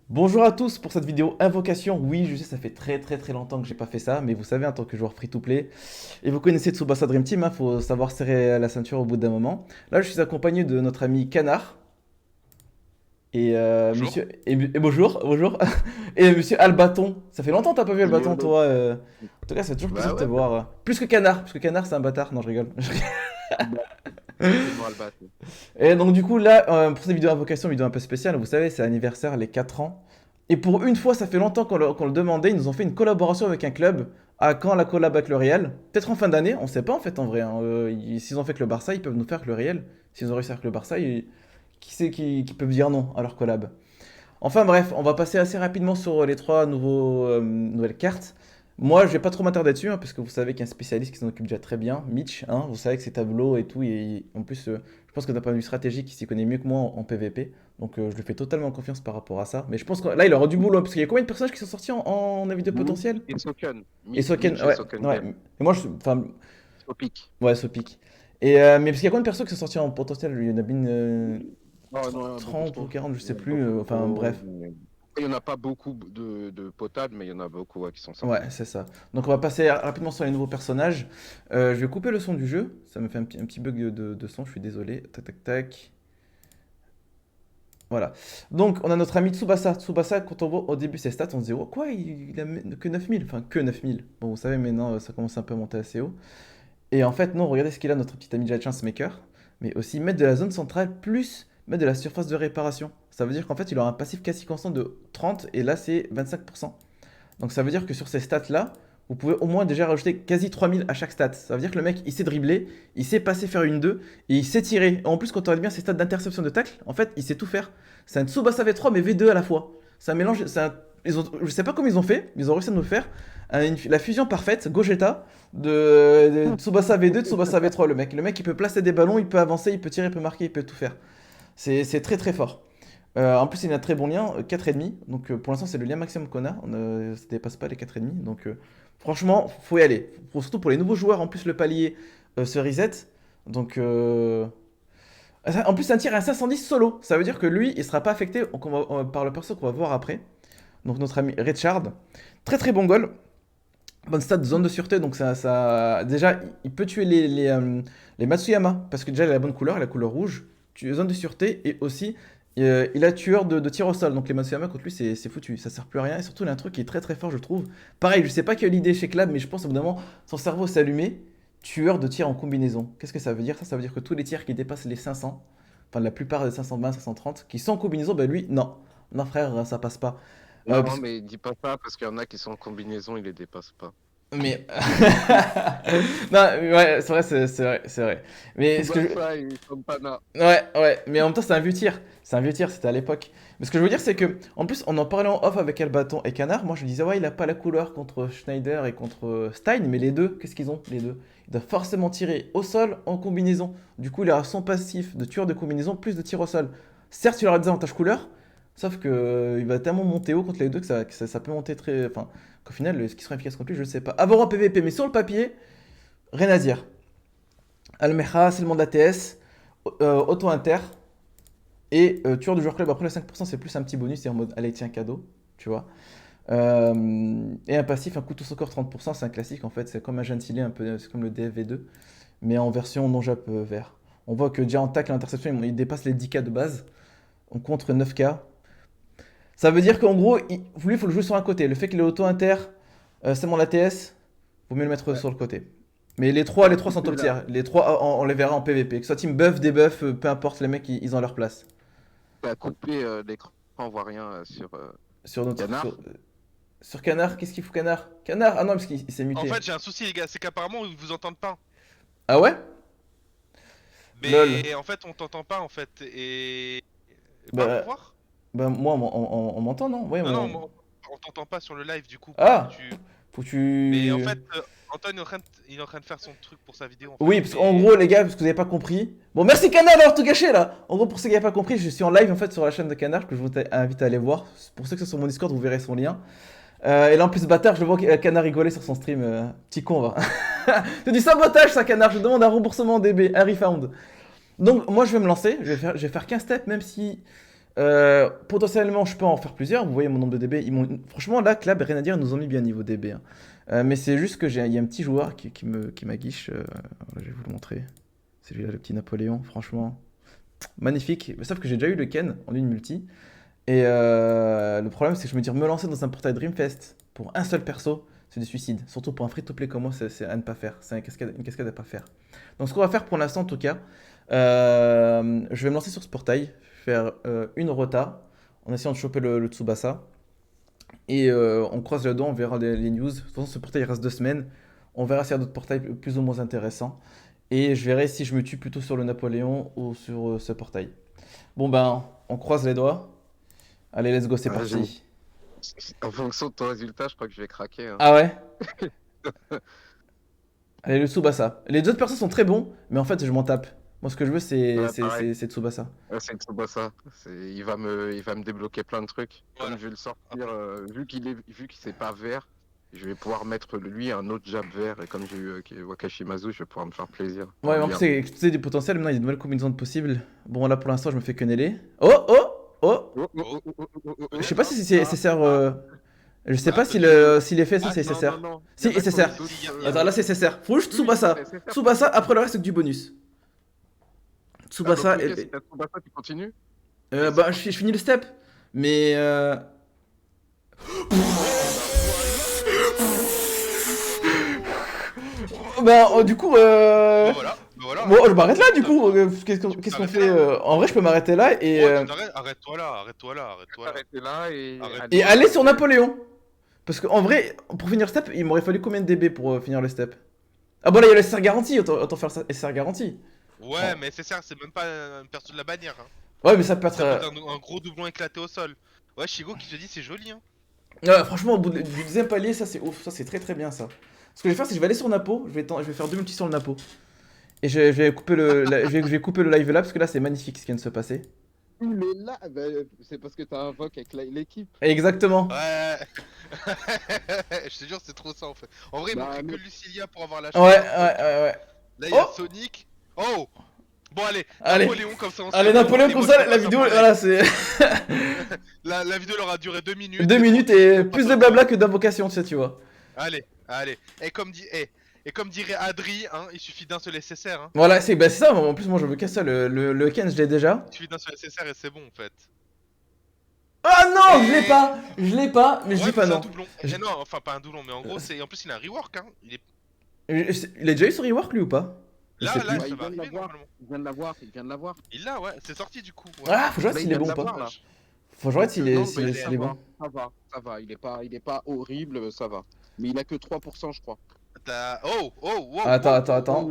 Bonjour à tous pour cette vidéo invocation. Oui, je sais, ça fait très longtemps que j'ai pas fait ça, mais vous savez, en tant que joueur free-to-play, et vous connaissez Tsubasa Dream Team, faut savoir serrer la ceinture au bout d'un moment. Là, je suis accompagné de notre ami Canard et Bonjour. monsieur et bonjour et monsieur Albaton. Ça fait longtemps que t'as pas vu Albaton, YOLO. toi. En tout cas, ça fait toujours plaisir Bah de te ouais, voir. Plus que Canard, parce que Canard c'est un bâtard. Non, je rigole. bah, c'est moi le bâton. Et donc du coup là, pour cette vidéo invocation, vidéo un peu spéciale, vous savez, c'est l'anniversaire, les 4 ans. Et pour une fois, ça fait longtemps qu'on le demandait, ils nous ont fait une collaboration avec un club. À quand la collab avec le Real? Peut-être en fin d'année, on sait pas en fait en vrai, hein. S'ils ont fait que le Barça, ils peuvent nous faire que le Real. S'ils ont réussi avec le Barça, qui c'est qui peut dire non à leur collab? Enfin bref, on va passer assez rapidement sur les trois nouvelles cartes. Moi, je vais pas trop m'attarder dessus, hein, parce que vous savez qu'il y a un spécialiste qui s'en occupe déjà très bien, Mitch. Hein, vous savez que ses tableaux et tout, et en plus, je pense que d'un point de vue stratégique, il s'y connaît mieux que moi en PvP. Donc, je lui fais totalement confiance par rapport à ça. Mais je pense que là, il aura du boulot, parce qu'il y a combien de personnages qui sont sortis en avis de Mitch potentiel? et Soken. Et Soken, Mitch et ouais, Soken ouais. Game. Et moi, enfin, Topic. ouais, ça pique. Et, mais parce qu'il y a combien de personnes qui sont sortis en potentiel? Il y en a bien Oh non, il y en a beaucoup 30 ou trop. 40, je Il y sais en a plus. beaucoup Enfin, trop. bref. Il n'y en a pas beaucoup de potables, mais il y en a beaucoup ouais, qui sont Ouais, sortis. c'est ça. Donc on va passer rapidement sur les nouveaux personnages. Je vais couper le son du jeu. Ça me fait un petit bug de son, je suis désolé. Tac, tac, tac. Voilà. Donc on a notre ami Tsubasa. Tsubasa, quand on voit au début ses stats, on se dit, oh quoi, il a que 9000. Enfin, que 9000. Bon, vous savez, maintenant ça commence un peu à monter assez haut. Et en fait, non, regardez ce qu'il a, notre petit ami Giant Maker. Mais aussi mettre de la zone centrale plus mettre de la surface de réparation. Ça veut dire qu'en fait, il aura un passif quasi constant de 30 et là, c'est 25%. Donc ça veut dire que sur ces stats-là, vous pouvez au moins déjà rajouter quasi 3000 à chaque stat. Ça veut dire que le mec, il sait dribbler, il sait passer faire une 2 et il sait tirer. En plus, quand on regarde bien ses stats d'interception de tacle, en fait, il sait tout faire. C'est un Tsubasa V3 mais V2 à la fois. C'est un mélange. Je sais pas comment ils ont fait, mais ils ont réussi à nous faire la fusion parfaite, Gogeta, de Tsubasa V2, Tsubasa V3. Le mec, il peut placer des ballons, il peut avancer, il peut tirer, il peut marquer, il peut tout faire. C'est très fort. En plus, il a un très bon lien, 4,5. Donc pour l'instant, c'est le lien maximum qu'on a. Ça dépasse pas les 4,5. Donc franchement, faut y aller. Surtout pour les nouveaux joueurs, en plus, le palier se reset. Donc en plus, c'est un tir à 510 solo. Ça veut dire que lui, il sera pas affecté par le perso qu'on va voir après. Donc notre ami Richard. Très bon goal. Bonne stat de zone de sûreté. Donc déjà, il peut tuer les Matsuyama. Parce que déjà, il a la bonne couleur, la couleur rouge. Zone de sûreté et aussi il a tueur de tir au sol, donc les Matsuyama contre lui c'est foutu, ça sert plus à rien et surtout il a un truc qui est très fort je trouve. Pareil, je sais pas quelle idée chez Clab, mais je pense au bout d'un moment son cerveau s'est allumé. Tueur de tir en combinaison. Qu'est-ce que ça veut dire? Ça veut dire que tous les tirs qui dépassent les 500, enfin la plupart des 520, 530, qui sont en combinaison, ben lui non. Non frère, ça passe pas. Non, Parce que mais dis pas ça parce qu'il y en a qui sont en combinaison, ils les dépassent pas. mais non, ouais, c'est vrai, c'est vrai, c'est vrai. Mais ce que je... Tsubasa et Fontana. Ouais, mais en même temps, c'est un vieux tir. C'est un vieux tir, c'était à l'époque. Mais ce que je veux dire, c'est que, en plus, on en parlait en off avec Albaton et Canard. Moi, je disais, ouais, il a pas la couleur contre Schneider et contre Stein, mais les deux, qu'est-ce qu'ils ont, les deux? Ils doivent forcément tirer au sol en combinaison. Du coup, il aura son passif de tueur de combinaison plus de tir au sol. Certes, il aura des avantages couleur, sauf que il va tellement monter haut contre les deux que ça peut monter très. Enfin, qu'au final, ce qui sera efficace contre lui, je ne sais pas. Avoir en PVP, mais sur le papier, rien à dire. Almeja, c'est le monde ATS, auto-inter. Et tueur du joueur club, après le 5%, c'est plus un petit bonus, c'est en mode allez, tiens, cadeau, tu vois. Et un passif, un couteau score 30%, c'est un classique en fait, c'est comme un Gentilé, un peu, c'est comme le DFV2, mais en version non Jap vert. On voit que déjà en tacle, l'interception, il dépasse les 10k de base, on contre 9k. Ça veut dire qu'en gros, lui, il faut le jouer sur un côté. Le fait qu'il est auto-inter, c'est mon ATS, vaut mieux le mettre Ouais. sur le côté. Mais les trois, T'as les trois sont coupé top là. tier. Les trois, on les verra en PvP. Que ce soit team buff, debuff, peu importe, les mecs, ils ont leur place. T'as coupé l'écran, on voit rien sur Sur notre. Sur, Canard. euh, sur Canard, qu'est-ce qu'il fout Canard? Canard? Ah non, parce qu'il s'est En muté. fait, j'ai un souci, les gars, c'est qu'apparemment, ils vous entendent pas. Ah ouais? LOL. Mais en fait, on t'entend pas, en fait. Et. Parle pour Bah, voir? bah moi, on m'entend, non? Ouais, Non, non, on t'entend pas sur le live, du coup, pour que Ah! tu. Faut que Mais en tu. fait, Antoine il est en train de faire son truc pour sa vidéo, en fait. Oui, parce qu'en Mais. gros, les gars, parce que vous avez pas compris. Bon, merci Canard d'avoir tout gâché là! En gros, pour ceux qui n'avaient pas compris, je suis en live en fait sur la chaîne de Canard que je vous invite à aller voir. Pour ceux qui sont sur mon Discord, vous verrez son lien. Et là, en plus, bâtard, je le vois Canard rigoler sur son stream. Petit con, va. C'est du sabotage, ça, Canard. Je demande un remboursement DB, un refund. Donc, moi, je vais me lancer. Je vais faire 15 steps, même si Potentiellement, je peux en faire plusieurs. Vous voyez mon nombre de DB. Franchement, là, Clab et rien à dire, ils nous ont mis bien niveau DB, hein. Mais c'est juste que il y a un petit joueur qui m'aguiche. Je vais vous le montrer. C'est lui là, le petit Napoléon. Franchement, magnifique. Sauf que j'ai déjà eu le Ken en une multi. Et le problème, c'est que je me dis, me lancer dans un portail Dreamfest pour un seul perso, c'est du suicide. Surtout pour un free-to-play comme moi, c'est à ne pas faire. C'est une cascade à pas faire. Donc, ce qu'on va faire pour l'instant, en tout cas, je vais me lancer sur ce portail, faire une rota en essayant de choper le Tsubasa. Et on croise le doigt, on verra les news. De toute façon, ce portail il reste 2 semaines. On verra s'il y a d'autres portails plus ou moins intéressants. Et je verrai si je me tue plutôt sur le Napoléon ou sur ce portail. Bon ben, on croise les doigts. Allez, let's go, c'est Ouais, parti. En fonction de ton résultat, je crois que je vais craquer, hein. Ah ouais? Allez, le Tsubasa. Les deux autres personnes sont très bons, mais en fait, je m'en tape. Moi, ce que je veux, Ouais, pareil. c'est Tsubasa. Ouais, c'est Tsubasa. Il va me débloquer plein de trucs. Voilà. Comme je vais le sortir, vu qu'il c'est pas vert, je vais pouvoir mettre lui un autre jab vert. Et comme j'ai eu Wakashimazu, je vais pouvoir me faire plaisir. Ouais, mais en plus, c'est exposé du potentiel. Maintenant, il y a de nouvelles combinaisons de possibles. Bon, là, pour l'instant, je me fais que nailer. Oh, oh, oh! Je sais pas si c'est SSR. Je sais pas si s'il est fait, ça, c'est SSR. Si, SSR. Attends, là, c'est SSR. Rouge, Tsubasa. Tsubasa, après le reste, c'est que du bonus. Tsubasa. Si t'as Tsubasa, tu continues? Bah, je finis le step. Mais. Bah, du coup. Bah voilà. Bon, je m'arrête là, du coup. Qu'est-ce qu'on fait En vrai, je peux m'arrêter là et. Ouais, arrête-toi là. Arrêtez là et. Arrête. Et aller sur Napoléon. Parce qu'en vrai, pour finir le step, il m'aurait fallu combien de DB pour finir le step? Ah bon, là, il y a le SR garantie. Autant faire le SR garantie. Ouais, mais c'est ça, c'est même pas une perso de la bannière, hein. Ouais, mais ça peut être. Ça peut être un gros doublon éclaté au sol. Ouais, Shigo qui te dit c'est joli, hein. Ouais, franchement, au bout du deuxième palier, ça c'est ouf. Ça, c'est très très bien ça. Ce que je vais faire, c'est que je vais aller sur Napo. Je vais faire 2 multis sur le Napo. Et je vais couper je vais couper le live là parce que là c'est magnifique ce qui vient de se passer. Mais là, bah, c'est parce que t'as invoqué avec l'équipe. Exactement. Ouais. Je te jure, c'est trop ça en fait. En vrai, il Bah, manquait que mais- Lucilia pour avoir la Ouais, chance. ouais. Là, il y a Oh Sonic. Oh! Bon, allez, Allez. Napoléon comme ça. Allez, Napoléon comme ça, la vidéo, voilà, c'est La vidéo elle aura duré 2 minutes. 2 minutes et plus de blabla que d'invocation, tu vois. Allez. Et comme dirait Adri, hein, il suffit d'un seul SSR. Hein. Voilà, c'est ça. En plus, moi je veux qu'à ça. Le Ken, je l'ai déjà. Il suffit d'un seul SSR et c'est bon en fait. Ah non, je l'ai pas, mais je Ouais, dis pas c'est un non. doublon. Je- Non, enfin pas un doublon, mais en gros, c'est en plus il a un rework. Hein. Il est Il a déjà eu sur Rework lui ou pas? Je là, sais là, plus. Ouais, ça il va vient de arriver l'avoir. normalement. Il vient de l'avoir, il vient de l'avoir. Il l'a, ouais, c'est sorti du coup. Ouais. Ah, faut que je regarde Là, s'il il est bon vient ou de pas. l'avoir, là. Faut que je regarde s'il Non, est, mais s'il est bon. Ça va, il est pas horrible, ça va. Mais il a que 3%, je crois. Oh, Attends.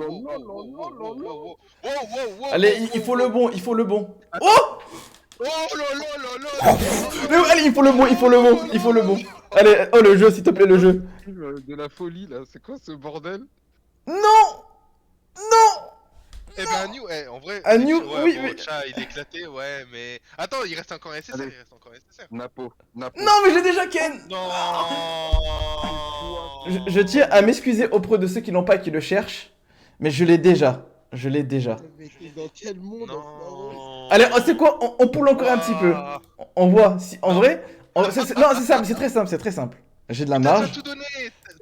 Allez, il faut le bon, il faut le bon. Oh! Oh là. Allez, il faut le bon. Allez, oh le jeu, s'il te plaît, le jeu. De la folie là, c'est quoi ce bordel? Non! Eh ben, New, en vrai. Un New, ouais, oui, bon, oui. le chat, il est éclaté, ouais, mais. Attends, il reste encore un SSR. Allez. Napo. Non, mais je l'ai déjà Ken! Non. Je tiens à m'excuser auprès de ceux qui l'ont pas et qui le cherchent, mais je l'ai déjà. Mais t'es dans quel monde Non. Allez, c'est quoi? On poule encore un petit peu. Ah. On voit. Si, en vrai. Non, c'est simple, c'est très simple. J'ai de la T'as déjà marge. tout donné.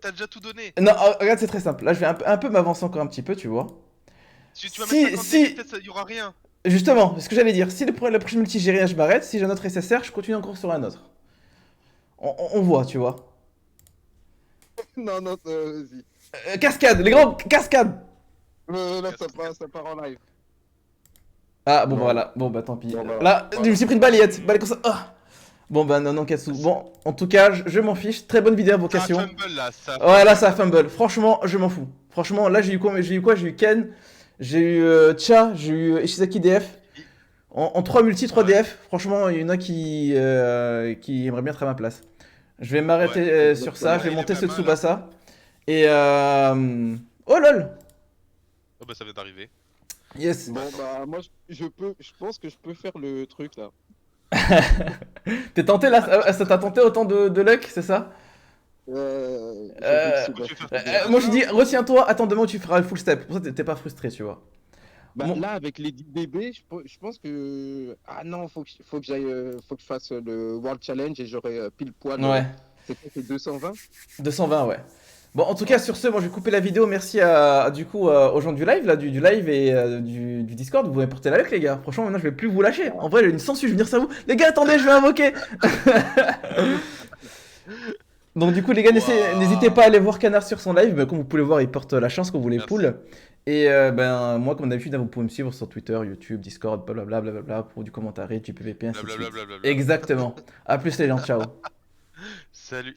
T'as déjà tout donné. Non, regarde, c'est très simple. Là, je vais un peu m'avancer encore un petit peu, tu vois. Si tu vas Si- mettre 50 si- peut-être il y aura rien. Justement, ce que j'allais dire. Si la prochaine multi, j'ai rien, je m'arrête. Si j'ai un autre SSR, je continue encore sur un autre. On voit, tu vois. Non, vas-y. Cascade, les grands, cascade! Là, ça part en live. Ah, bon, Non. voilà. Bon, bah, tant pis. Bon, bah, Là, voilà. je me suis pris une balayette. Balayette comme ça. Ah. Bon, bah, non, Katsu. Bon, en tout cas, je m'en fiche. Très bonne vidéo C'est un invocation. fumble là, ça. Ouais, là, ça a fumble. Franchement, je m'en fous. Franchement, là, j'ai eu quoi? J'ai eu Ken, j'ai eu Cha, j'ai eu Ishizaki DF. En 3 multi, 3 DF. Franchement, il y en a qui aimeraient bien être à ma place. Je vais m'arrêter Ouais. sur ça. Ouais, Je vais il est monter pas ce mal, Tsubasa. Et oh lol! Oh bah ça vient d'arriver. Yes! Bon, bah, moi, je pense que je peux faire le truc là. T'es tenté là? Ça t'a tenté autant de luck, c'est ça? J'avoue que Tu veux c'est faire pas- Moi je dis, retiens-toi, attends demain où tu feras le full step. Pour ça t'es pas frustré, tu vois. Bah, Bon. là, avec les 10 DB, je pense que. Ah non, faut que j'aille, faut que je fasse le World Challenge et j'aurai pile poil. Ouais, C'est quoi, c'est 220? 220, ouais. Bon, en tout cas, Ouais. sur ce, moi je vais couper la vidéo. Merci du coup, aux gens du live, là, du live et du Discord. Vous m'avez porté la luck, les gars. Franchement, maintenant je vais plus vous lâcher. En vrai, j'ai une sensu, je vais venir ça vous. Les gars, attendez, je vais invoquer. Donc, du coup, les gars, n'hésitez Waouh. pas à aller voir Canard sur son live. Comme vous pouvez le voir, il porte la chance quand vous les Merci. poules. Et ben, moi, comme d'habitude, vous pouvez me suivre sur Twitter, YouTube, Discord, blablabla, blablabla, pour du commentaire, du PVP, ainsi de suite. Blablabla. Exactement. À plus, les gens, ciao. Salut.